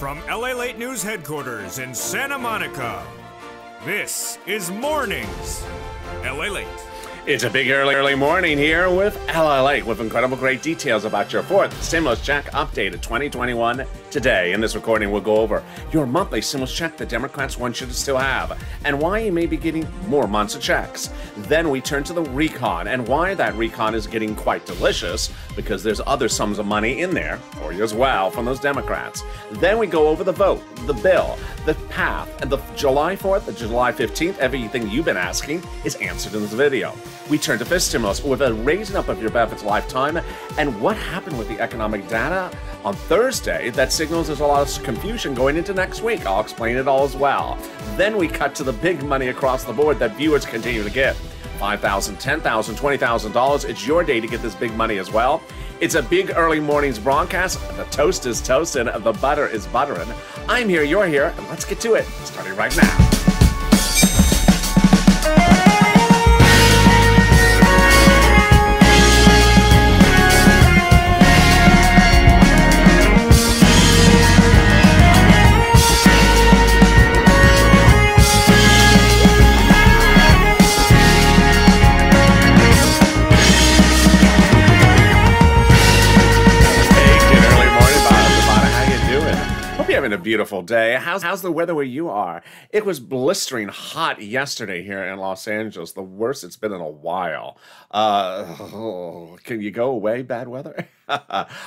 From LA Late News headquarters in Santa Monica, this is Mornings LA Late. It's a big early morning here with LA Late with incredible great details about your fourth stimulus check update of 2021 today. In this recording, we'll go over your monthly stimulus check the Democrats want you to still have and why you may be getting more months of checks. Then we turn to the recon and why that recon is getting quite delicious because there's other sums of money in there for you as well from those Democrats. Then we go over the vote, the bill, the path, and the July 4th, the July 15th, everything you've been asking is answered in this video. We turn to fifth stimulus with a raising up of your benefits lifetime and what happened with the economic data on Thursday that signals there's a lot of confusion going into next week. I'll explain it all as well. Then we cut to the big money across the board that viewers continue to get. $5,000, $10,000, $20,000. It's your day to get this big money as well. It's a big early mornings broadcast. The toast is toasting, the butter is buttering. I'm here, you're here, and let's get to it, starting right now. Having a beautiful day. How's the weather where you are? It was blistering hot yesterday here in Los Angeles, the worst it's been in a while. Can you go away, bad weather?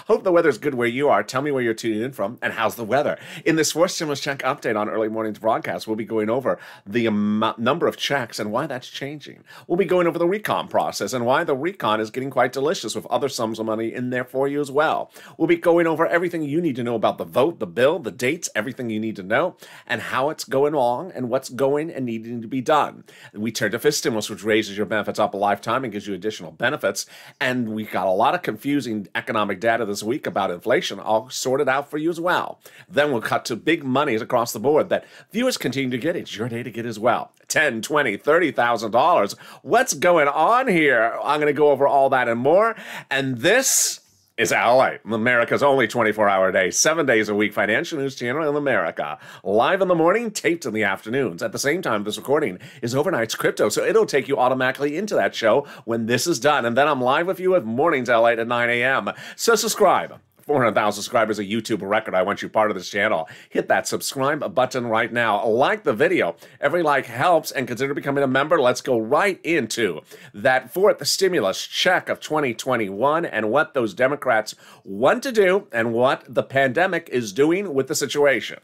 Hope the weather's good where you are. Tell me where you're tuning in from and how's the weather. In this fourth stimulus check update on early morning's broadcast, we'll be going over the number of checks and why that's changing. We'll be going over the recon process and why the recon is getting quite delicious with other sums of money in there for you as well. We'll be going over everything you need to know about the vote, the bill, the dates, everything you need to know, and how it's going along and what's going and needing to be done. We turn to fifth stimulus, which raises your benefits up a lifetime and gives you additional benefits. And we got a lot of confusing economic data this week about inflation. I'll sort it out for you as well. Then we'll cut to big monies across the board that viewers continue to get. It's your day to get as well. $10,000, $20,000, $30,000. What's going on here? I'm going to go over all that and more. And this is LA, America's only 24-hour day, 7 days a week financial news channel in America. Live in the morning, taped in the afternoons. At the same time, this recording is overnight's crypto, so it'll take you automatically into that show when this is done. And then I'm live with you at Mornings LA at 9 a.m. So subscribe. 400,000 subscribers, a YouTube record. I want you part of this channel. Hit that subscribe button right now. Like the video. Every like helps, and consider becoming a member. Let's go right into that fourth stimulus check of 2021 and what those Democrats want to do and what the pandemic is doing with the situation.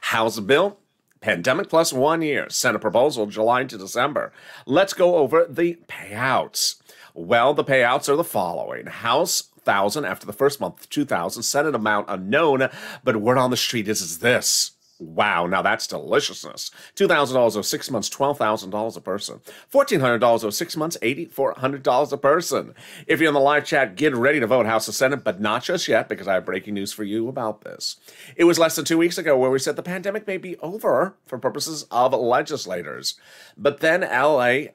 House bill, pandemic plus 1 year. Senate proposal, July to December. Let's go over the payouts. Well, the payouts are the following. House, 1,000 after the first month, 2,000. Senate amount unknown, but word on the street is this. Wow, now that's deliciousness. $2,000 over 6 months, $12,000 a person. $1,400 over 6 months, $8,400 a person. If you're in the live chat, get ready to vote House or Senate, but not just yet because I have breaking news for you about this. It was less than 2 weeks ago where we said the pandemic may be over for purposes of legislators. But then LA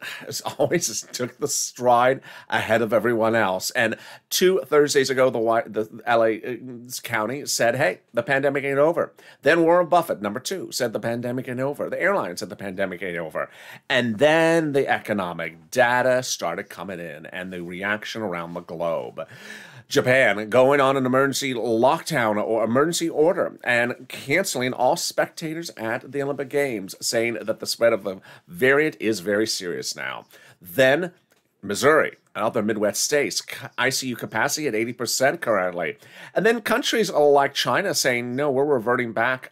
always took the stride ahead of everyone else. And 2 Thursdays ago, the LA County said, hey, the pandemic ain't over. Then Warren Buffett, number 2, said the pandemic ain't over. The airline said the pandemic ain't over. And then the economic data started coming in and the reaction around the globe. Japan going on an emergency lockdown or emergency order and canceling all spectators at the Olympic Games, saying that the spread of the variant is very serious now. Then Missouri and other Midwest states, ICU capacity at 80% currently. And then countries like China saying, no, we're reverting back.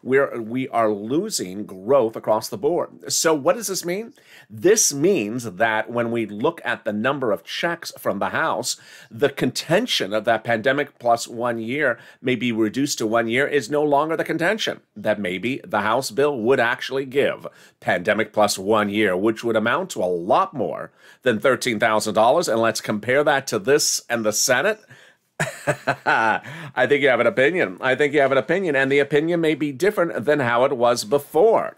We are losing growth across the board. So what does this mean? This means that when we look at the number of checks from the House, the contention of that pandemic plus 1 year may be reduced to 1 year is no longer the contention. That maybe the House bill would actually give pandemic plus 1 year, which would amount to a lot more than $13,000. And let's compare that to this and the Senate. I think you have an opinion. And the opinion may be different than how it was before.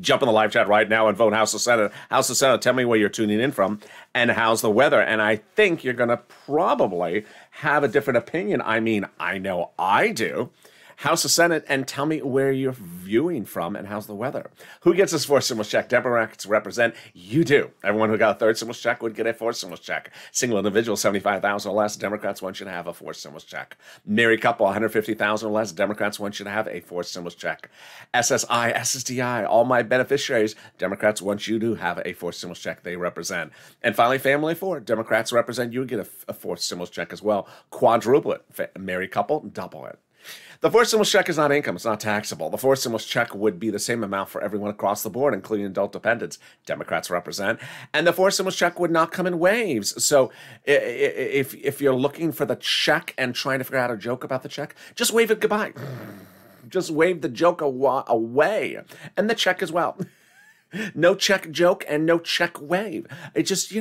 Jump in the live chat right now and vote House or Senate. House or Senate, tell me where you're tuning in from and how's the weather. And I think you're going to probably have a different opinion. I mean, I know I do. House of Senate, and tell me where you're viewing from and how's the weather. Who gets this fourth stimulus check? Democrats represent. You do. Everyone who got a third stimulus check would get a fourth stimulus check. Single individual, 75,000 or less, Democrats want you to have a fourth stimulus check. Married couple, 150,000 or less, Democrats want you to have a fourth stimulus check. SSI, SSDI, all my beneficiaries, Democrats want you to have a fourth stimulus check they represent. And finally, family of four, Democrats represent. You get a fourth stimulus check as well. Quadruple it. Married couple, double it. The fourth stimulus check is not income. It's not taxable. The fourth stimulus check would be the same amount for everyone across the board, including adult dependents. Democrats represent. And the fourth stimulus check would not come in waves. So if you're looking for the check and trying to figure out a joke about the check, just wave it goodbye. Just wave the joke away. And the check as well. No check joke and no check wave. It just,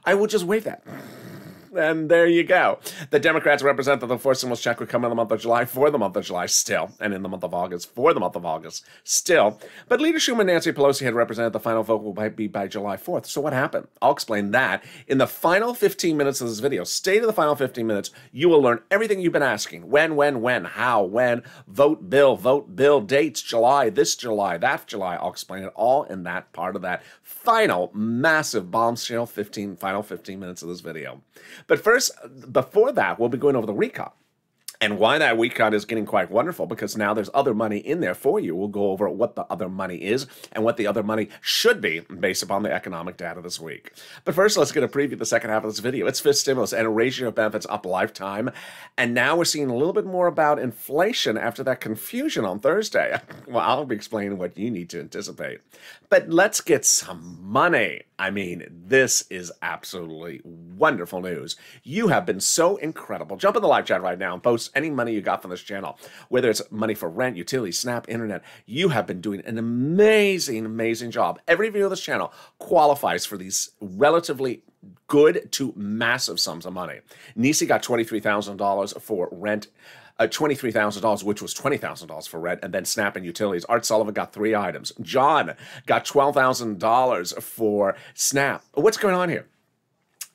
I will just wave that. And there you go. The Democrats represent that the fourth stimulus check would come in the month of July for the month of July still, and in the month of August for the month of August still. But Leader Schumer and Nancy Pelosi had represented the final vote will be by July 4th. So what happened? I'll explain that in the final 15 minutes of this video. Stay to the final 15 minutes. You will learn everything you've been asking. When, how, when, vote bill, dates, July, this July, that July. I'll explain it all in that part of that final massive bombshell final 15 minutes of this video. But first, before that, we'll be going over the recon. And why that recon is getting quite wonderful, because now there's other money in there for you. We'll go over what the other money is and what the other money should be based upon the economic data this week. But first, let's get a preview of the second half of this video. It's fifth stimulus and raising of benefits up lifetime. And now we're seeing a little bit more about inflation after that confusion on Thursday. Well, I'll be explaining what you need to anticipate. But let's get some money. I mean, this is absolutely wonderful news. You have been so incredible. Jump in the live chat right now and post any money you got from this channel, whether it's money for rent, utilities, SNAP, internet. You have been doing an amazing, amazing job. Every video of this channel qualifies for these relatively good to massive sums of money. Nisi got $23,000 for rent. $23,000, which was $20,000 for rent, and then SNAP and utilities. Art Sullivan got 3 items. John got $12,000 for SNAP. What's going on here?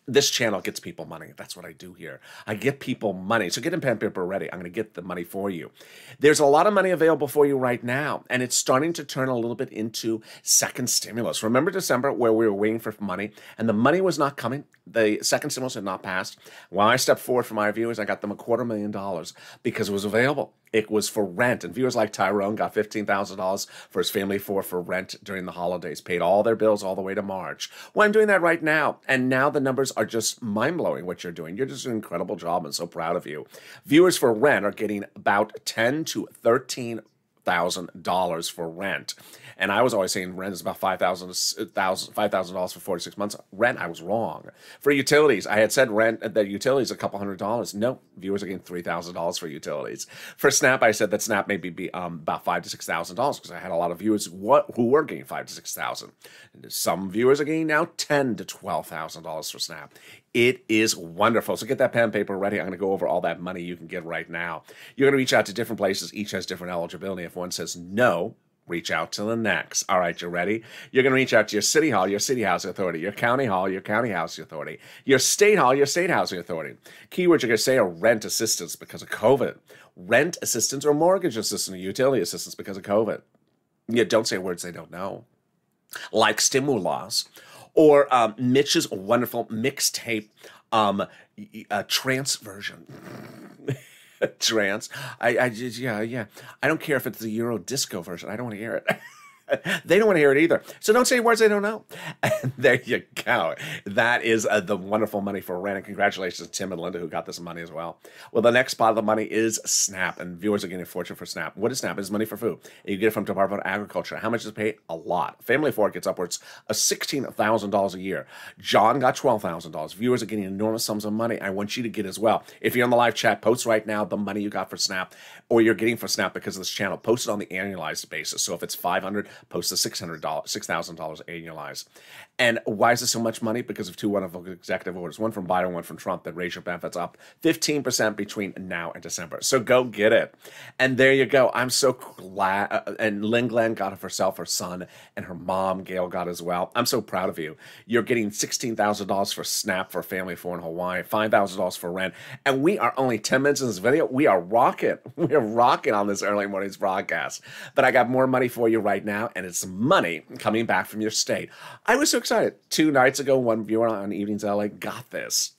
This channel gets people money. That's what I do here. I get people money. So get in pen and paper ready. I'm going to get the money for you. There's a lot of money available for you right now, and it's starting to turn a little bit into second stimulus. Remember December where we were waiting for money, and the money was not coming? The second stimulus had not passed. When I stepped forward for my viewers, I got them $250,000 because it was available. It was for rent, and viewers like Tyrone got $15,000 for his family for rent during the holidays, paid all their bills all the way to March. Well, I'm doing that right now, and now the numbers are just mind-blowing what you're doing. You're just doing an incredible job, and so proud of you. Viewers for rent are getting about $10,000 to $13,000 for rent. And I was always saying rent is about $5,000 for 46 months. Rent, I was wrong. For utilities, I had said rent that utilities a couple $100s. No, viewers are getting $3,000 for utilities. For SNAP, I said that SNAP may be about $5,000 to $6,000 because I had a lot of viewers who were getting $5,000 to $6,000. Some viewers are getting now $10,000 to $12,000 for SNAP. It is wonderful. So get that pen and paper ready. I'm going to go over all that money you can get right now. You're going to reach out to different places. Each has different eligibility. If one says no, reach out to the next. All right, you ready? You're going to reach out to your city hall, your city housing authority, your county hall, your county housing authority, your state hall, your state housing authority. Keywords you're going to say are rent assistance because of COVID, rent assistance or mortgage assistance or utility assistance because of COVID. Yeah, don't say words they don't know, like stimulus or Mitch's wonderful mixtape trance version. Trance. Yeah. I don't care if it's the Euro disco version. I don't want to hear it. They don't want to hear it either. So don't say words they don't know. And there you go. That is the wonderful money for rent. And congratulations to Tim and Linda who got this money as well. Well, the next part of the money is SNAP. And viewers are getting a fortune for SNAP. What is SNAP? It's money for food. And you get it from Department of Agriculture. How much does it pay? A lot. Family of 4 gets upwards of $16,000 a year. John got $12,000. Viewers are getting enormous sums of money. I want you to get as well. If you're on the live chat, post right now the money you got for SNAP or you're getting for SNAP because of this channel. Post it on the annualized basis. So if it's $500, post the $6,000 annualized. And why is this so much money? Because of two wonderful executive orders, one from Biden, one from Trump, that raise your benefits up 15% between now and December. So go get it. And there you go. I'm so glad. And Lynn Glenn got it for herself, her son, and her mom, Gail, got as well. I'm so proud of you. You're getting $16,000 for SNAP for a family of four in Hawaii, $5,000 for rent. And we are only 10 minutes in this video. We are rocking. We are rocking on this early mornings broadcast. But I got more money for you right now, and it's money coming back from your state. I was so excited. 2 nights ago, one viewer on Evenings LA got this.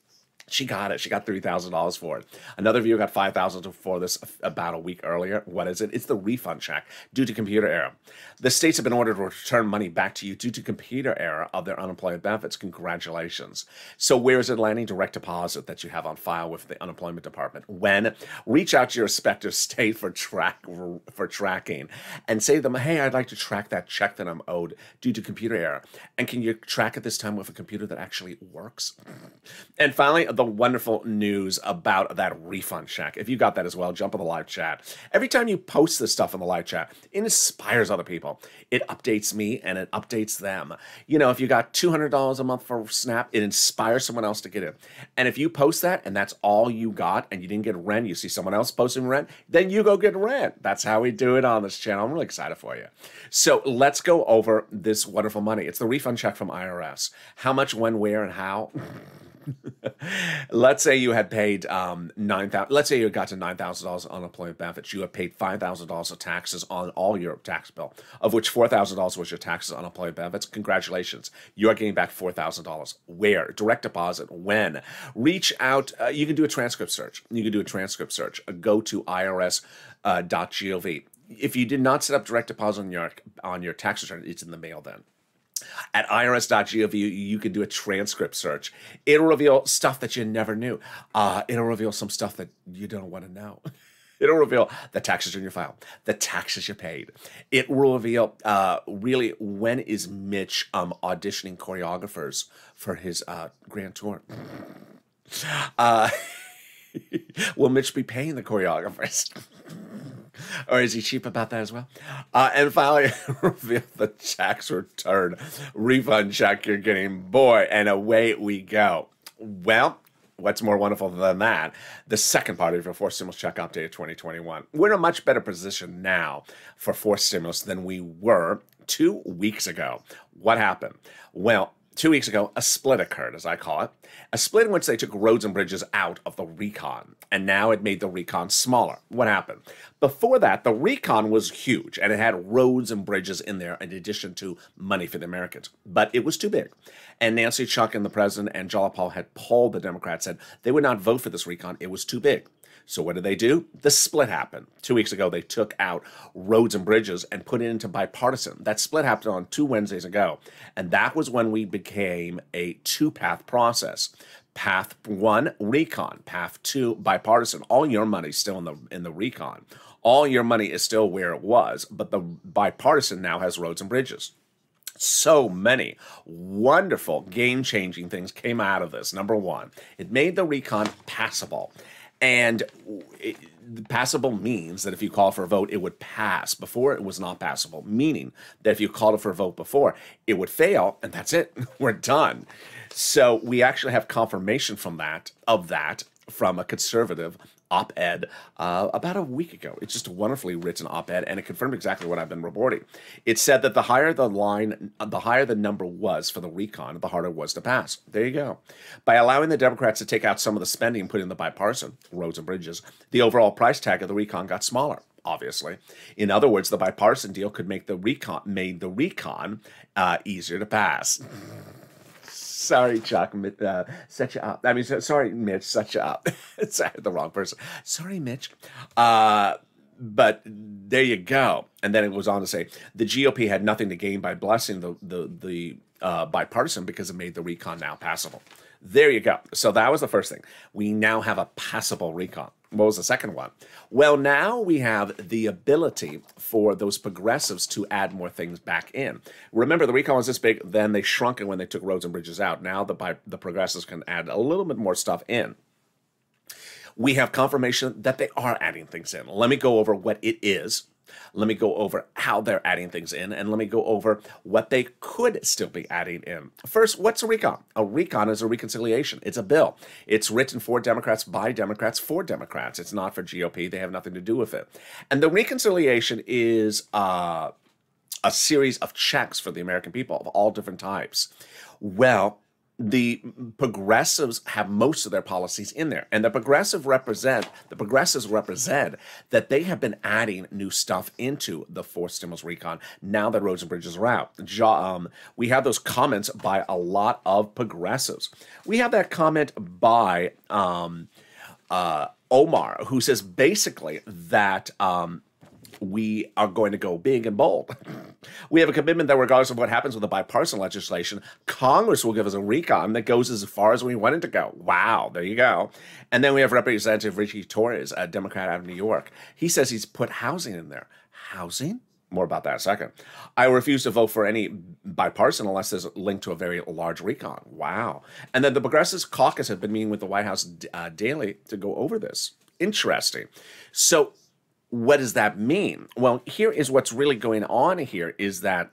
She got it. She got $3,000 for it. Another viewer got $5,000 for this about a week earlier. What is it? It's the refund check due to computer error. The states have been ordered to return money back to you due to computer error of their unemployment benefits. Congratulations. So where is it landing? Direct deposit that you have on file with the unemployment department. When reach out to your respective state for tracking and say to them, hey, I'd like to track that check that I'm owed due to computer error. And can you track it this time with a computer that actually works? And finally, the wonderful news about that refund check. If you got that as well, jump on the live chat. Every time you post this stuff in the live chat, it inspires other people. It updates me and it updates them. You know, if you got $200 a month for Snap, it inspires someone else to get it. And if you post that and that's all you got and you didn't get rent, you see someone else posting rent, then you go get rent. That's how we do it on this channel. I'm really excited for you. So let's go over this wonderful money. It's the refund check from IRS. How much, when, where, and how? Let's say you had paid $9,000. Let's say you got to $9,000 unemployment benefits. You have paid $5,000 of taxes on all your tax bill, of which $4,000 was your taxes on unemployment benefits. Congratulations, you are getting back $4,000. Where? Direct deposit. When? Reach out. You can do a transcript search. You can do a transcript search. Go to irs.gov. If you did not set up direct deposit on your tax return, it's in the mail then. At irs.gov, you can do a transcript search. It'll reveal stuff that you never knew. It'll reveal some stuff that you don't want to know. It'll reveal the taxes in your file, the taxes you paid. It will reveal, really, when is Mitch auditioning choreographers for his grand tour? Will Mitch be paying the choreographers? Or is he cheap about that as well? And finally, reveal the tax return refund check you're getting. Boy, and away we go. Well, what's more wonderful than that? The second part of your forced stimulus check update of 2021. We're in a much better position now for forced stimulus than we were 2 weeks ago. What happened? Well, 2 weeks ago, a split occurred, as I call it. A split in which they took roads and bridges out of the recon, and now it made the recon smaller. What happened? Before that, the recon was huge, and it had roads and bridges in there in addition to money for the Americans. But it was too big. And Nancy, Chuck, and the president and Jalopal had polled the Democrats, said they would not vote for this recon. It was too big. So what did they do? The split happened. 2 weeks ago, they took out roads and bridges and put it into bipartisan. That split happened on 2 Wednesdays ago. And that was when we became a two-path process. Path 1, recon. Path 2, bipartisan. All your money's still in the recon. All your money is still where it was, but the bipartisan now has roads and bridges. So many wonderful, game-changing things came out of this. Number one, it made the recon passable. And passable means that if you call for a vote, it would pass. Before, it was not passable, meaning that if you called it for a vote before, it would fail, and that's it. We're done. So we actually have confirmation from that from a conservative op-ed about a week ago. It's just a wonderfully written op-ed, and it confirmed exactly what I've been reporting. It said that the higher the number was for the recon, the harder it was to pass. There you go. By allowing the Democrats to take out some of the spending and put in the bipartisan roads and bridges, the overall price tag of the recon got smaller. Obviously, in other words, the bipartisan deal could make the recon easier to pass. Sorry, Chuck, set you up. I mean, sorry, Mitch, set you up. Sorry, the wrong person. Sorry, Mitch. But there you go. And then it goes on to say the GOP had nothing to gain by blessing the bipartisan because it made the recon now passable. There you go. So that was the first thing. We now have a passable recon. What was the second one? Well, now we have the ability for those progressives to add more things back in. Remember, the recon was this big, then they shrunk it when they took roads and bridges out. Now the progressives can add a little bit more stuff in. We have confirmation that they are adding things in. Let me go over what it is. Let me go over how they're adding things in, and let me go over what they could still be adding in. First, what's a recon? A recon is a reconciliation. It's a bill. It's written for Democrats, by Democrats, for Democrats. It's not for GOP. They have nothing to do with it. And the reconciliation is a series of checks for the American people of all different types. Well, the progressives have most of their policies in there, and the progressives represent that they have been adding new stuff into the fourth stimulus recon now that roads and bridges are out. We have those comments by a lot of progressives. We have that comment by Omar, who says basically that we are going to go big and bold. We have a commitment that regardless of what happens with the bipartisan legislation, Congress will give us a recon that goes as far as we want it to go. Wow, there you go. And then we have Representative Richie Torres, a Democrat out of New York. He says he's put housing in there. Housing? More about that in a second. I refuse to vote for any bipartisan unless there's a link to a very large recon. Wow. And then the Progressives Caucus have been meeting with the White House daily to go over this. Interesting. So what does that mean? Well, here is what's really going on here is that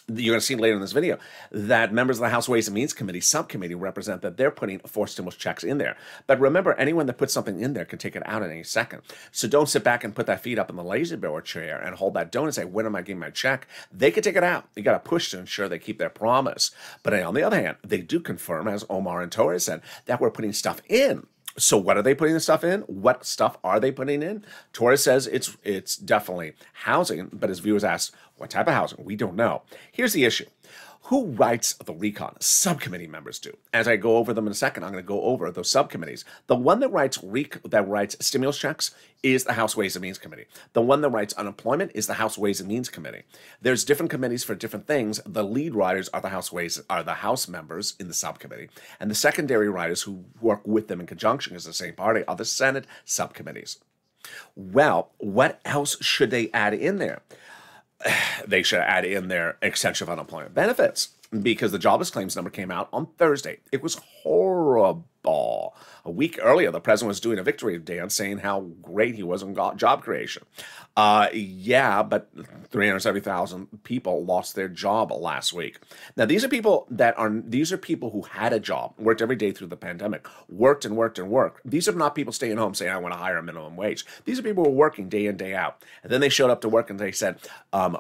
you're going to see later in this video that members of the House Ways and Means Committee subcommittee represent that they're putting 4 stimulus checks in there. But remember, anyone that puts something in there can take it out in any second. So don't sit back and put that feet up in the lazy boy chair and hold that donut and say, when am I getting my check? They can take it out. You got to push to ensure they keep their promise. But on the other hand, they do confirm, as Omar and Torres said, that we're putting stuff in. So what are they putting the stuff in? What stuff are they putting in? Torres says it's definitely housing, but his viewers ask, what type of housing? We don't know. Here's the issue. Who writes the recon? Subcommittee members do. As I go over them in a second, I'm going to go over those subcommittees. The one that writes stimulus checks is the House Ways and Means Committee. The one that writes unemployment is the House Ways and Means Committee. There's different committees for different things. The lead writers are the House members in the subcommittee, and the secondary writers who work with them in conjunction as the same party are the Senate subcommittees. Well, what else should they add in there? They should add in their extension of unemployment benefits because the jobless claims number came out on Thursday. It was horrible. A week earlier, the president was doing a victory dance saying how great he was on job creation. Yeah, but 370,000 people lost their job last week. Now, these are people who had a job, worked every day through the pandemic, worked and worked and worked. These are not people staying home saying, I want to hire a minimum wage. These are people who are working day in, day out. And then they showed up to work and they said,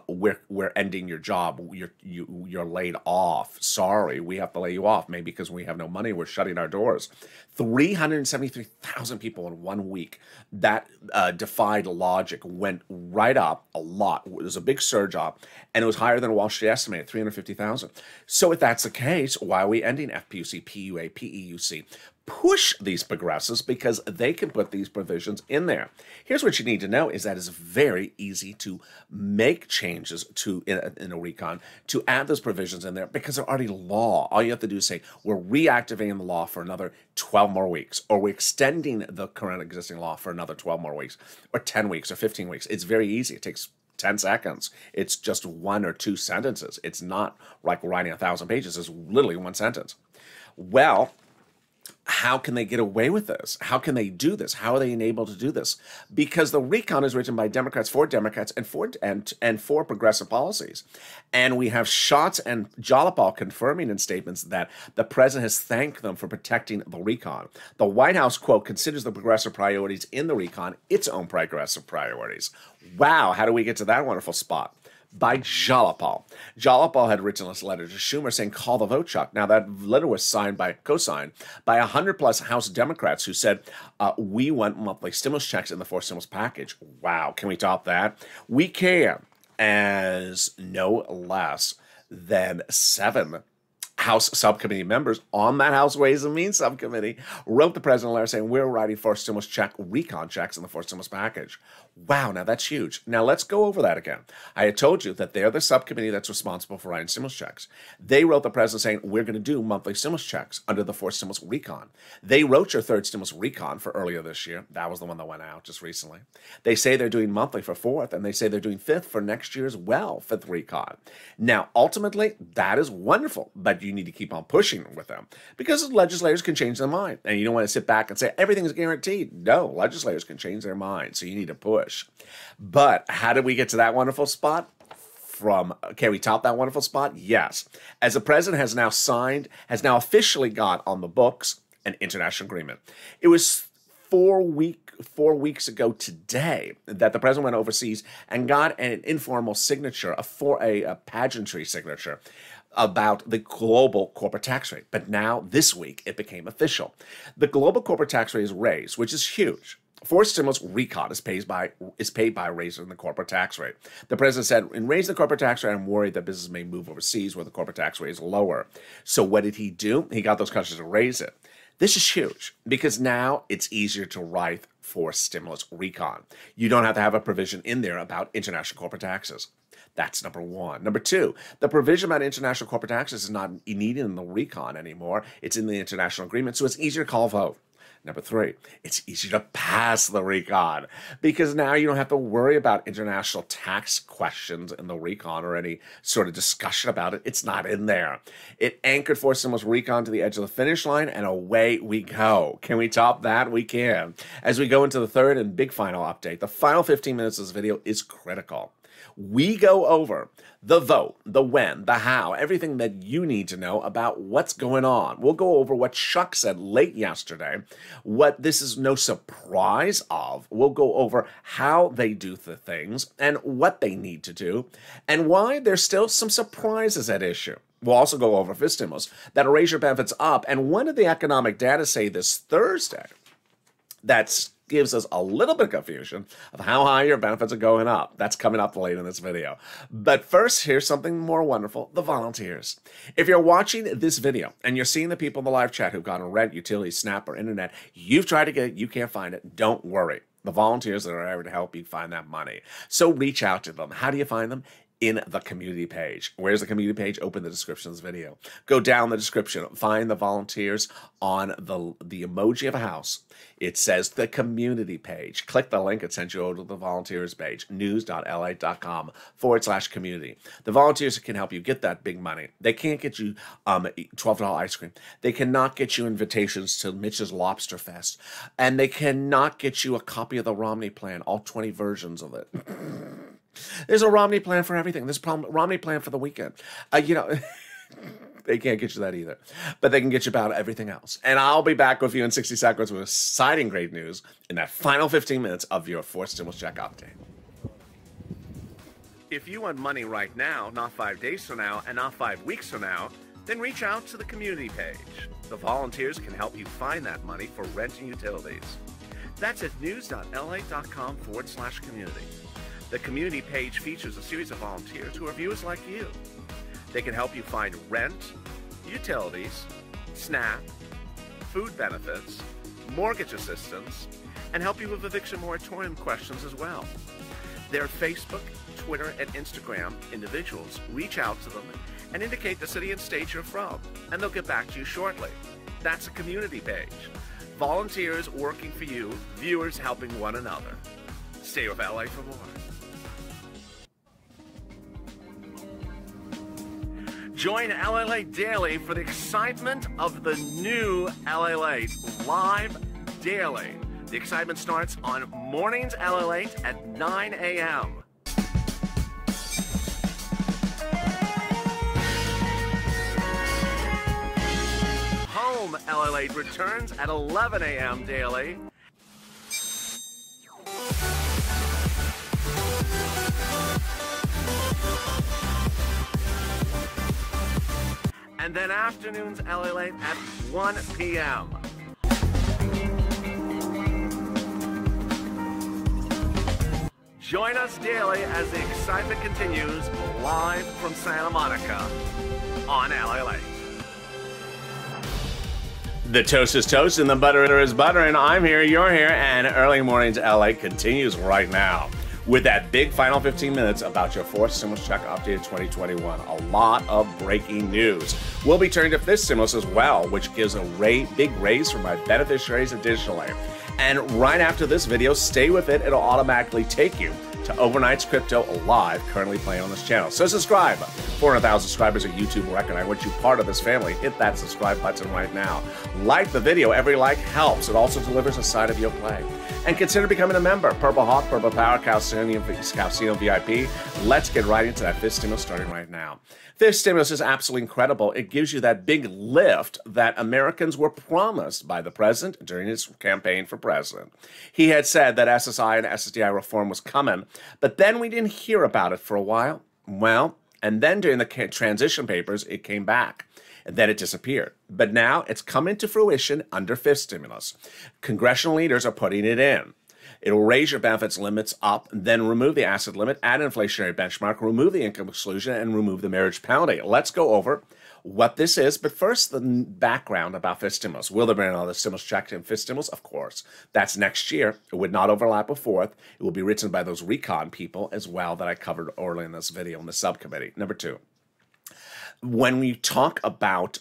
we're ending your job. You're laid off. Sorry, we have to lay you off. Maybe because we have no money, we're shutting our doors. 373,000 people in 1 week. That defied logic, went right up a lot. It was a big surge up, and it was higher than Wall Street estimated, 350,000. So if that's the case, why are we ending FPUC, PUA, PEUC? Push these progressives because they can put these provisions in there. Here's what you need to know is that it's very easy to make changes in a recon to add those provisions in there because they're already law. All you have to do is say, we're reactivating the law for another 12 more weeks, or we're extending the current existing law for another 12 more weeks, or 10 weeks, or 15 weeks. It's very easy. It takes 10 seconds. It's just 1 or 2 sentences. It's not like writing 1,000 pages. It's literally 1 sentence. Well, how can they get away with this? How can they do this? How are they enabled to do this? Because the recon is written by Democrats for Democrats and for progressive policies. And we have Schatz and Jayapal confirming in statements that the president has thanked them for protecting the recon. The White House, quote, considers the progressive priorities in the recon its own progressive priorities. Wow, how do we get to that wonderful spot? By Jayapal. Jayapal had written this letter to Schumer saying, call the vote, Chuck. Now, that letter was co-signed by 100-plus House Democrats who said, we want monthly stimulus checks in the 4th stimulus package. Wow, can we top that? We can, as no less than 7 House subcommittee members on that House Ways and Means subcommittee wrote the president a letter saying, we're writing for stimulus check, recon checks in the 4th stimulus package. Wow, now that's huge. Now let's go over that again. I had told you that they're the subcommittee that's responsible for writing stimulus checks. They wrote the president saying, we're going to do monthly stimulus checks under the 4th stimulus recon. They wrote your 3rd stimulus recon for earlier this year. That was the one that went out just recently. They say they're doing monthly for 4th, and they say they're doing 5th for next year as well, 5th recon. Now, ultimately, that is wonderful, but you need to keep on pushing with them because legislators can change their mind. And you don't want to sit back and say everything is guaranteed. No, legislators can change their mind. So you need to push. But how did we get to that wonderful spot? Can we top that wonderful spot? Yes. As the president has now officially got on the books an international agreement. It was 4 weeks ago today that the president went overseas and got an informal signature, a pageantry signature about the global corporate tax rate. But now, this week, it became official. The global corporate tax rate is raised, which is huge. For stimulus, recon is paid by raising the corporate tax rate. The president said, in raising the corporate tax rate, I'm worried that business may move overseas where the corporate tax rate is lower. So what did he do? He got those countries to raise it. This is huge because now it's easier to write for stimulus recon. You don't have to have a provision in there about international corporate taxes. That's number one. Number two, the provision about international corporate taxes is not needed in the recon anymore. It's in the international agreement, so it's easier to call a vote. Number three, it's easier to pass the recon because now you don't have to worry about international tax questions in the recon or any sort of discussion about it. It's not in there. It anchored for stimulus recon to the edge of the finish line, and away we go. Can we top that? We can. As we go into the third and big final update, the final 15 minutes of this video is critical. We go over the vote, the when, the how, everything that you need to know about what's going on. We'll go over what Chuck said late yesterday, what this is no surprise of. We'll go over how they do the things and what they need to do and why there's still some surprises at issue. We'll also go over for stimulus that'll raise your benefits up. And when did the economic data say this Thursday? That's gives us a little bit of confusion of how high your benefits are going up. That's coming up later in this video. But first, here's something more wonderful, the volunteers. If you're watching this video and you're seeing the people in the live chat who've gone on rent, utilities, SNAP, or internet, you've tried to get it, you can't find it, don't worry. The volunteers that are there to help you find that money. So reach out to them. How do you find them? In the community page. Where's the community page? Open the description of this video. Go down the description. Find the volunteers on the emoji of a house. It says the community page. Click the link. It sends you over to the volunteers page. news.la.com/community. The volunteers can help you get that big money. They can't get you $12 ice cream. They cannot get you invitations to Mitch's Lobster Fest. And they cannot get you a copy of the Romney Plan, all 20 versions of it. There's a Romney Plan for everything. There's a Romney Plan for the weekend. They can't get you that either. But they can get you about everything else. And I'll be back with you in 60 seconds with exciting great news in that final 15 minutes of your fourth stimulus check update. If you want money right now, not 5 days from now, and not 5 weeks from now, then reach out to the community page. The volunteers can help you find that money for rent and utilities. That's at news.la.com/community. The community page features a series of volunteers who are viewers like you. They can help you find rent, utilities, SNAP, food benefits, mortgage assistance, and help you with eviction moratorium questions as well. Their Facebook, Twitter, and Instagram individuals reach out to them and indicate the city and state you're from, and they'll get back to you shortly. That's a community page. Volunteers working for you, viewers helping one another. Stay with LA for more. Join LA Daily for the excitement of the new LA Live Daily. The excitement starts on mornings LA at 9 a.m. Home LA returns at 11 a.m. daily. And then afternoons LA at 1 p.m. Join us daily as the excitement continues live from Santa Monica on LA. The toast is toast and the butter is butter, and I'm here, you're here, and Early Mornings LA continues right now with that big final 15 minutes about your fourth stimulus check updated 2021. A lot of breaking news. We'll be turning to fifth stimulus as well, which gives a big raise for my beneficiaries additionally. And right after this video, stay with it. It'll automatically take you to Overnight's Crypto Live, currently playing on this channel. So subscribe. 400,000 subscribers at YouTube record. I want you part of this family. Hit that subscribe button right now. Like the video. Every like helps. It also delivers a side of your play. And consider becoming a member. Purple Hawk, Purple Power, Calcino VIP. Let's get right into that fifth stimulus starting right now. Fifth stimulus is absolutely incredible. It gives you that big lift that Americans were promised by the president during his campaign for president. He had said that SSI and SSDI reform was coming, but then we didn't hear about it for a while. Well, and then during the transition papers, it came back. And then it disappeared. But now it's come into fruition under fifth stimulus. Congressional leaders are putting it in. It'll raise your benefits limits up, then remove the asset limit, add an inflationary benchmark, remove the income exclusion, and remove the marriage penalty. Let's go over what this is, but first the background about fifth stimulus. Will there be another stimulus check in fifth stimulus? Of course. That's next year. It would not overlap with fourth. It will be written by those recon people as well that I covered earlier in this video in the subcommittee. Number two. When we talk about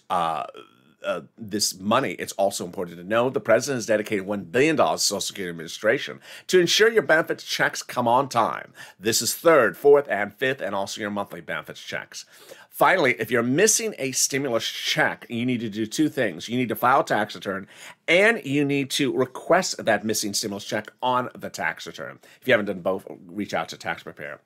this money, it's also important to know the president has dedicated $1 billion to Social Security Administration to ensure your benefits checks come on time. This is third, fourth, and fifth, and also your monthly benefits checks. Finally, if you're missing a stimulus check, you need to do two things. You need to file a tax return, and you need to request that missing stimulus check on the tax return. If you haven't done both, reach out to Tax Preparer.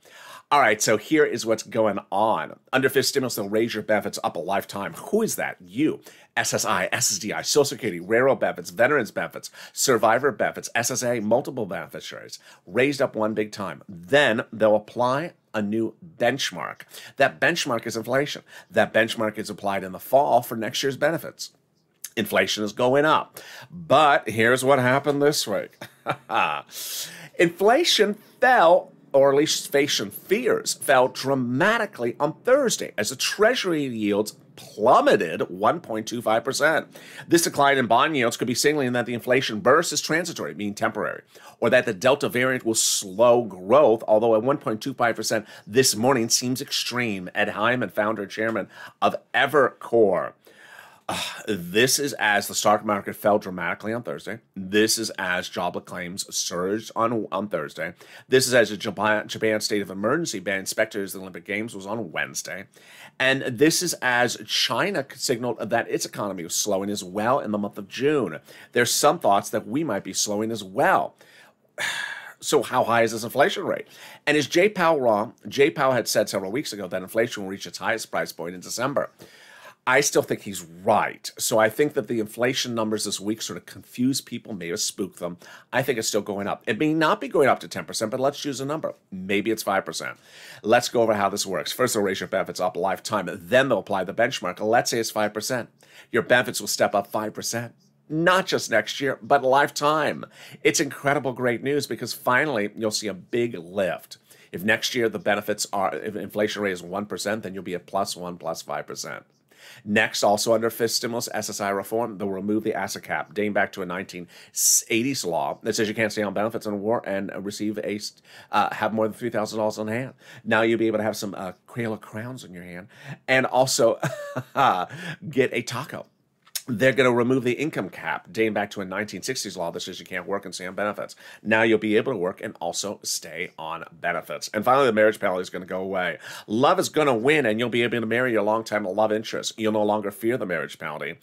All right, so here is what's going on. Under fifth stimulus, they'll raise your benefits up a lifetime. Who is that? You. SSI, SSDI, Social Security, railroad benefits, veterans benefits, survivor benefits, SSA, multiple beneficiaries, raised up one big time. Then they'll apply a new benchmark. That benchmark is inflation. That benchmark is applied in the fall for next year's benefits. Inflation is going up. But here's what happened this week. Inflation fell, or at least inflation fears, fell dramatically on Thursday as the Treasury yields plummeted 1.25%. This decline in bond yields could be signaling that the inflation burst is transitory, meaning temporary, or that the Delta variant will slow growth, although at 1.25% this morning seems extreme. Ed Hyman, founder and chairman of Evercore. This is as the stock market fell dramatically on Thursday. This is as jobless claims surged on Thursday. This is as a Japan state of emergency ban inspectors the Olympic Games was on Wednesday. And this is as China signaled that its economy was slowing as well in the month of June. There's some thoughts that we might be slowing as well. So how high is this inflation rate? And is Jay Powell wrong? Jay Powell had said several weeks ago that inflation will reach its highest price point in December. I still think he's right. So I think that the inflation numbers this week sort of confuse people, may have spooked them. I think it's still going up. It may not be going up to 10%, but let's choose a number. Maybe it's 5%. Let's go over how this works. First, they'll raise your benefits up a lifetime. Then they'll apply the benchmark. Let's say it's 5%. Your benefits will step up 5%. Not just next year, but lifetime. It's incredible, great news, because finally you'll see a big lift. If next year the benefits are, if inflation rate is 1%, then you'll be at +1, +5%. Next, also under fifth stimulus, SSI reform, they'll remove the asset cap, dating back to a 1980s law that says you can't stay on benefits and receive have more than $3,000 on hand. Now you'll be able to have some Crayola crowns in your hand, and also get a taco. They're going to remove the income cap, dating back to a 1960s law that says you can't work and stay on benefits. Now you'll be able to work and also stay on benefits. And finally, the marriage penalty is going to go away. Love is going to win, and you'll be able to marry your longtime love interest. You'll no longer fear the marriage penalty,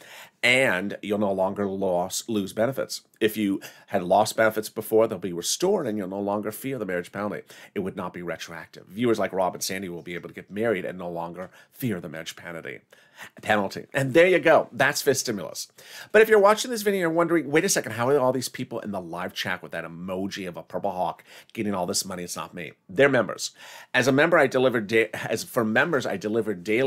and you'll no longer lose benefits. If you had lost benefits before, they'll be restored, and you'll no longer fear the marriage penalty. It would not be retroactive. Viewers like Rob and Sandy will be able to get married and no longer fear the marriage penalty. And there you go. That's fifth stimulus. But if you're watching this video and you're wondering, wait a second, how are all these people in the live chat with that emoji of a purple hawk getting all this money? It's not me. They're members. As a member, I deliver daily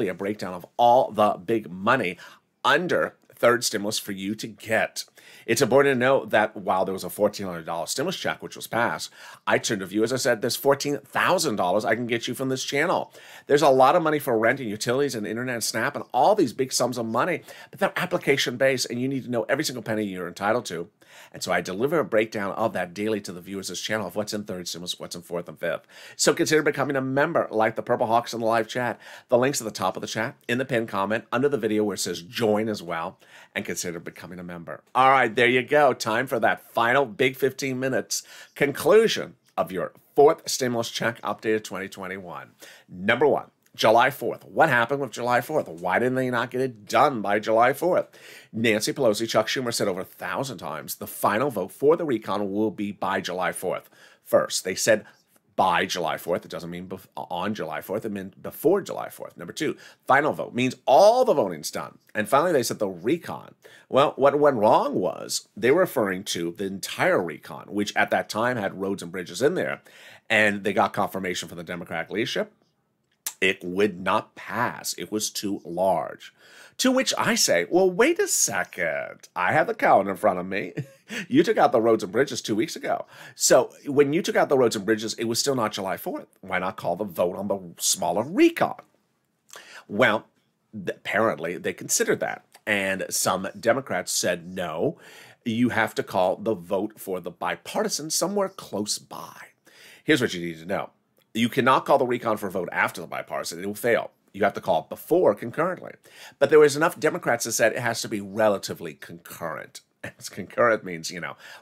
a breakdown of all the big money under third stimulus for you to get. It's important to know that while there was a $1,400 stimulus check, which was passed, I turned to viewers. I said, there's $14,000 I can get you from this channel. There's a lot of money for rent and utilities and internet and SNAP and all these big sums of money, but they're application-based, and you need to know every single penny you're entitled to. And so I deliver a breakdown of that daily to the viewers of this channel of what's in third stimulus, what's in fourth and fifth. So consider becoming a member like the Purple Hawks in the live chat. The link's at the top of the chat, in the pinned comment, under the video where it says join as well, and consider becoming a member. All right, there you go. Time for that final big 15 minutes conclusion of your fourth stimulus check updated 2021. Number one, July 4th. What happened with July 4th? Why didn't they not get it done by July 4th? Nancy Pelosi, Chuck Schumer said over 1,000 times the final vote for the recon will be by July 4th. First, they said by July 4th. It doesn't mean on July 4th. It meant before July 4th. Number two, final vote means all the voting's done. And finally, they said the recon. Well, what went wrong was they were referring to the entire recon, which at that time had roads and bridges in there. And they got confirmation from the Democratic leadership. It would not pass. It was too large. To which I say, well, wait a second. I have the calendar in front of me. You took out the roads and bridges 2 weeks ago. So when you took out the roads and bridges, it was still not July 4th. Why not call the vote on the smaller recon? Well, apparently they considered that. And some Democrats said, no, you have to call the vote for the bipartisan somewhere close by. Here's what you need to know. You cannot call the recon for a vote after the bipartisan. It will fail. You have to call it before concurrently. But there was enough Democrats that said it has to be relatively concurrent. As concurrent means,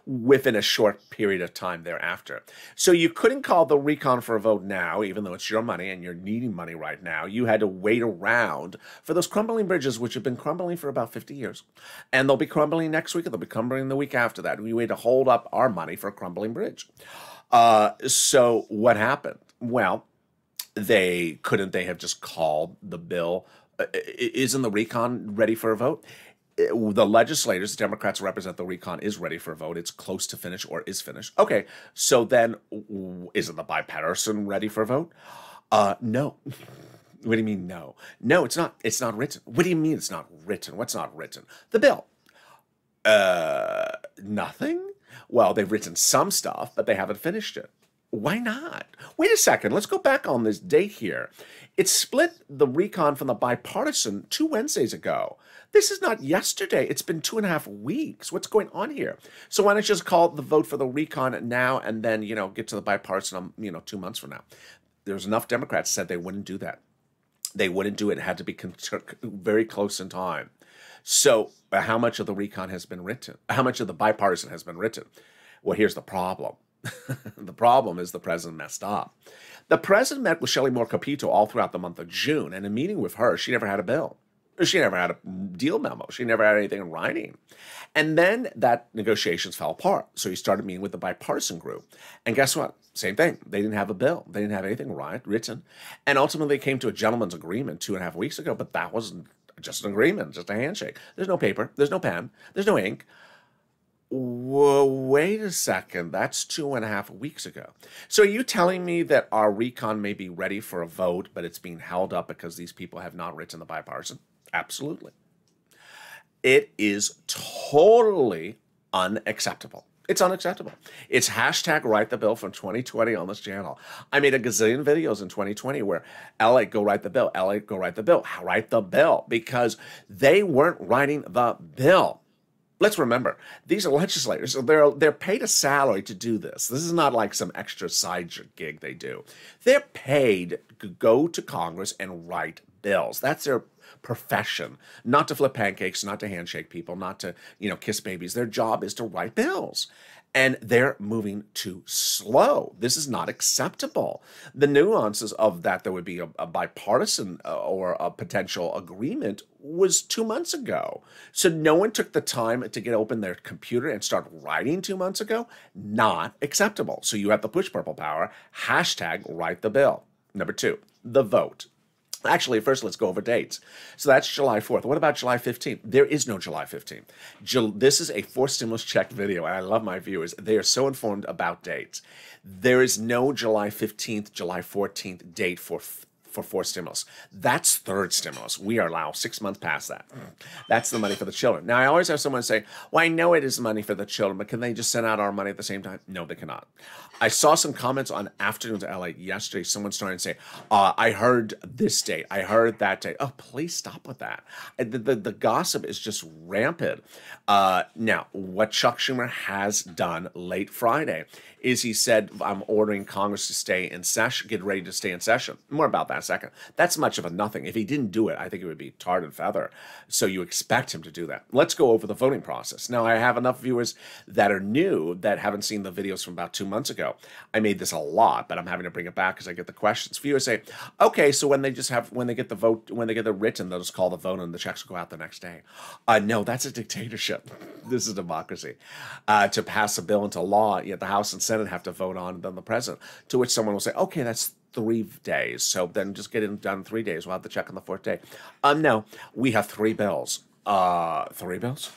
within a short period of time thereafter. So you couldn't call the recon for a vote now, even though it's your money and you're needing money right now. You had to wait around for those crumbling bridges, which have been crumbling for about 50 years. And they'll be crumbling next week, and they'll be crumbling the week after that. We wait to hold up our money for a crumbling bridge. So what happened? Well, they have just called the bill. Isn't the recon ready for a vote? The legislators, the Democrats represent the recon, is ready for a vote. It's close to finish or is finished. Okay, so then isn't the bipartisan ready for a vote? No. What do you mean no? No, it's not. It's not written. What do you mean it's not written? What's not written? The bill. Nothing? Well, they've written some stuff, but they haven't finished it. Why not? Wait a second. Let's go back on this date here. It split the recon from the bipartisan 2 Wednesdays ago. This is not yesterday. It's been 2.5 weeks. What's going on here? So why don't you just call the vote for the recon now and then, get to the bipartisan, 2 months from now? There's enough Democrats said they wouldn't do that. They wouldn't do it. It had to be very close in time. So how much of the recon has been written? How much of the bipartisan has been written? Well, here's the problem. The problem is the president messed up. The president met with Shelley Moore Capito all throughout the month of June, and in meeting with her, she never had a bill. She never had a deal memo. She never had anything in writing. And then that negotiations fell apart. So he started meeting with the bipartisan group. And guess what? Same thing. They didn't have a bill. They didn't have anything written. And ultimately, they came to a gentleman's agreement 2.5 weeks ago, but that wasn't just an agreement, just a handshake. There's no paper. There's no pen. There's no ink. Whoa, wait a second. That's 2.5 weeks ago. So are you telling me that our recon may be ready for a vote, but it's being held up because these people have not written the bipartisan? Absolutely. It is totally unacceptable. It's unacceptable. It's hashtag write the bill from 2020 on this channel. I made a gazillion videos in 2020 where LA, go write the bill. LA, go write the bill. Write the bill, because they weren't writing the bill. Let's remember, these are legislators. So they're paid a salary to do this. This is not like some extra side gig they do. They're paid to go to Congress and write bills. That's their profession. Not to flip pancakes, not to handshake people, not to, kiss babies. Their job is to write bills. And they're moving too slow. This is not acceptable. The nuances of that there would be a bipartisan or a potential agreement was 2 months ago. So no one took the time to get open their computer and start writing 2 months ago. Not acceptable. So you have to push purple power. Hashtag write the bill. Number 2, the vote. Actually, first, let's go over dates. So that's July 4th. What about July 15th? There is no July 15th. This is a fourth stimulus check video, and I love my viewers. They are so informed about dates. There is no July 15th, July 14th date for fourth stimulus. That's third stimulus. We are now 6 months past that. That's the money for the children. Now, I always have someone say, well, I know it is money for the children, but can they just send out our money at the same time? No, they cannot. I saw some comments on Afternoons LA yesterday. Someone started to say, I heard this date. I heard that date. Oh, please stop with that. The gossip is just rampant. Now, what Chuck Schumer has done late Friday is he said, I'm ordering Congress to stay in session, get ready to stay in session. More about that in a second. That's much of a nothing. If he didn't do it, I think it would be tarred and feather. So you expect him to do that. Let's go over the voting process. Now, I have enough viewers that are new that haven't seen the videos from about 2 months ago. I made this a lot, but I'm having to bring it back because I get the questions. Viewers say, okay, so when they get the vote, when they get the written, they'll just call the vote and the checks will go out the next day. No, that's a dictatorship. This is democracy. To pass a bill into law, yet the House and Senate have to vote on, and then the president. To which someone will say, okay, that's 3 days. So then just get it done in 3 days. We'll have to check on the 4th day. No, we have 3 bills. 3 bills?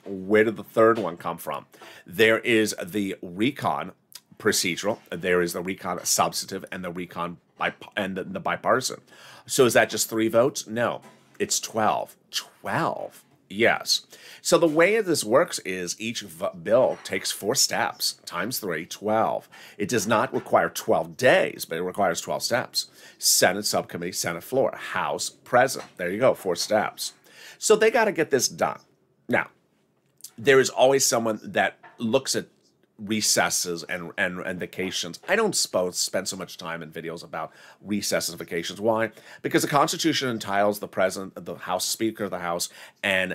Where did the 3rd one come from? There is the recon procedural, there is the recon substantive, and the recon the bipartisan. So is that just 3 votes? No, it's 12. 12. Yes. So the way this works is each bill takes 4 steps times 3, 12. It does not require 12 days, but it requires 12 steps. Senate subcommittee, Senate floor, House, President. There you go, 4 steps. So they got to get this done. Now, there is always someone that looks at recesses and vacations. I don't spend so much time in videos about recesses and vacations. Why? Because the Constitution entitles the president, the House Speaker of the House, and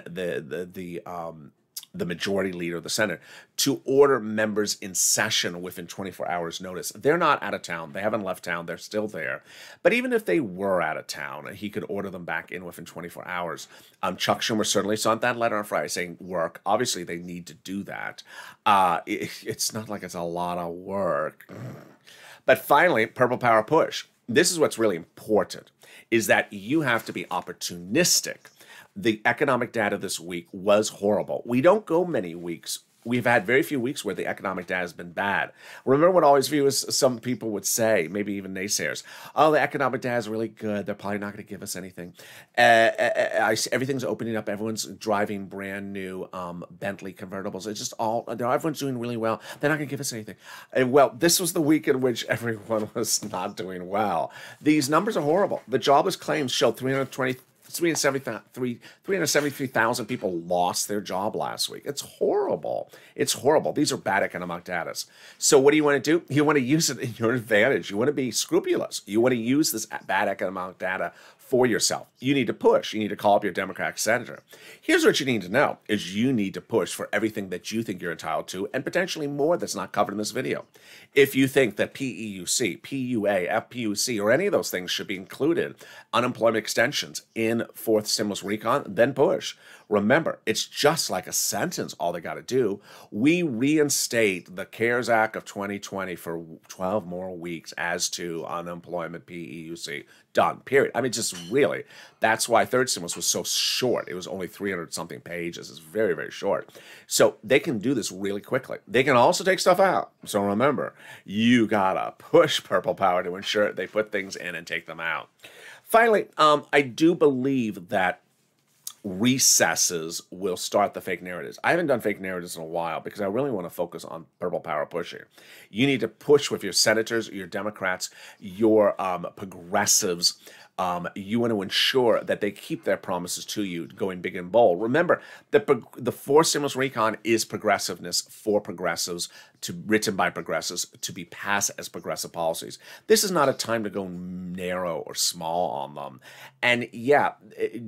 the majority leader of the Senate to order members in session within 24 hours notice. They're not out of town. They haven't left town. They're still there. But even if they were out of town, he could order them back in within 24 hours. Chuck Schumer certainly sent that letter on Friday saying work. Obviously, they need to do that. It's not like it's a lot of work. But finally, Purple Power push. This is what's really important, is that you have to be opportunistic. The economic data this week was horrible. We don't go many weeks. We've had very few weeks where the economic data has been bad. Remember what always viewers, some people would say, maybe even naysayers, oh, the economic data is really good. They're probably not going to give us anything. Everything's opening up. Everyone's driving brand new Bentley convertibles. It's just everyone's doing really well. They're not going to give us anything. And well, this was the week in which everyone was not doing well. These numbers are horrible. The jobless claims showed 373,000 people lost their job last week. It's horrible. It's horrible. These are bad economic data. So what do you want to do? You want to use it in your advantage. You want to be scrupulous. You want to use this bad economic data for yourself. You need to push. You need to call up your Democratic senator. Here's what you need to know, is you need to push for everything that you think you're entitled to, and potentially more that's not covered in this video. If you think that PEUC, PUA, FPUC, or any of those things should be included, unemployment extensions in 4th stimulus recon, then push. Remember, it's just like a sentence, all they got to do. We reinstate the CARES Act of 2020 for 12 more weeks as to unemployment PEUC. Done, period. I mean, just really, that's why 3rd stimulus was so short. It was only 300-something pages. It's very, very short. So they can do this really quickly. They can also take stuff out. So remember, you got to push Purple Power to ensure they put things in and take them out. Finally, I do believe that recesses will start the fake narratives. I haven't done fake narratives in a while because I really want to focus on Purple Power pushing. You need to push with your senators, your Democrats, your progressives. You want to ensure that they keep their promises to you, going big and bold. Remember, the 4th stimulus recon is progressiveness for progressives, written by progressives, to be passed as progressive policies. This is not a time to go narrow or small on them. And yeah,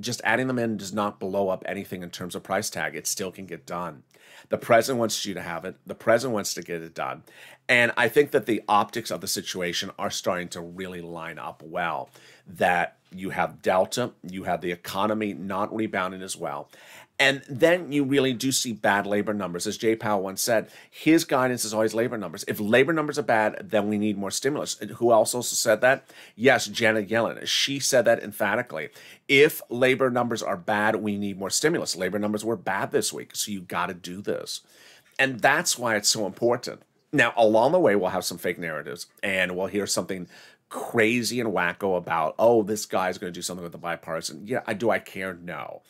just adding them in does not blow up anything in terms of price tag. It still can get done. The president wants you to have it. The president wants to get it done. And I think that the optics of the situation are starting to really line up well. That you have Delta, you have the economy not rebounding as well. And then you really do see bad labor numbers. As Jay Powell once said, his guidance is always labor numbers. If labor numbers are bad, then we need more stimulus. And who else also said that? Yes, Janet Yellen. She said that emphatically. If labor numbers are bad, we need more stimulus. Labor numbers were bad this week, so you got to do this. And that's why it's so important. Now, along the way, we'll have some fake narratives, and we'll hear something crazy and wacko about, oh, this guy's going to do something with the bipartisan. Yeah, do I care? No.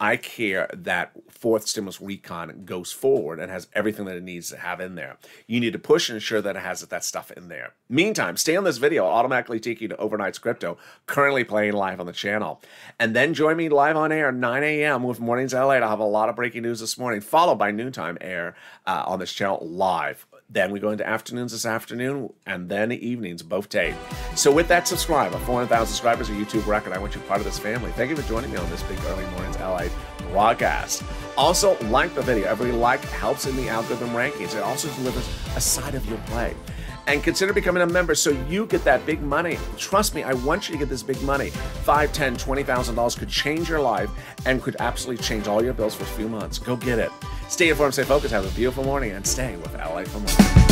I care that 4th stimulus recon goes forward and has everything that it needs to have in there. You need to push and ensure that it has that stuff in there. Meantime, stay on this video. I'll automatically take you to Overnight's Crypto, currently playing live on the channel. And then join me live on air 9 a.m. with Mornings LA. I'll have a lot of breaking news this morning, followed by noontime air on this channel live. Then we go into afternoons this afternoon, and then evenings, both days. So with that, subscribe. 400,000 subscribers, a YouTube record. I want you part of this family. Thank you for joining me on this big Early Mornings LA broadcast. Also, like the video. Every like helps in the algorithm rankings. It also delivers a side of your play. And consider becoming a member so you get that big money. Trust me, I want you to get this big money. $5,000, $10,000, $20,000 could change your life and could absolutely change all your bills for a few months. Go get it. Stay informed, stay focused, have a beautiful morning, and stay with LA for more.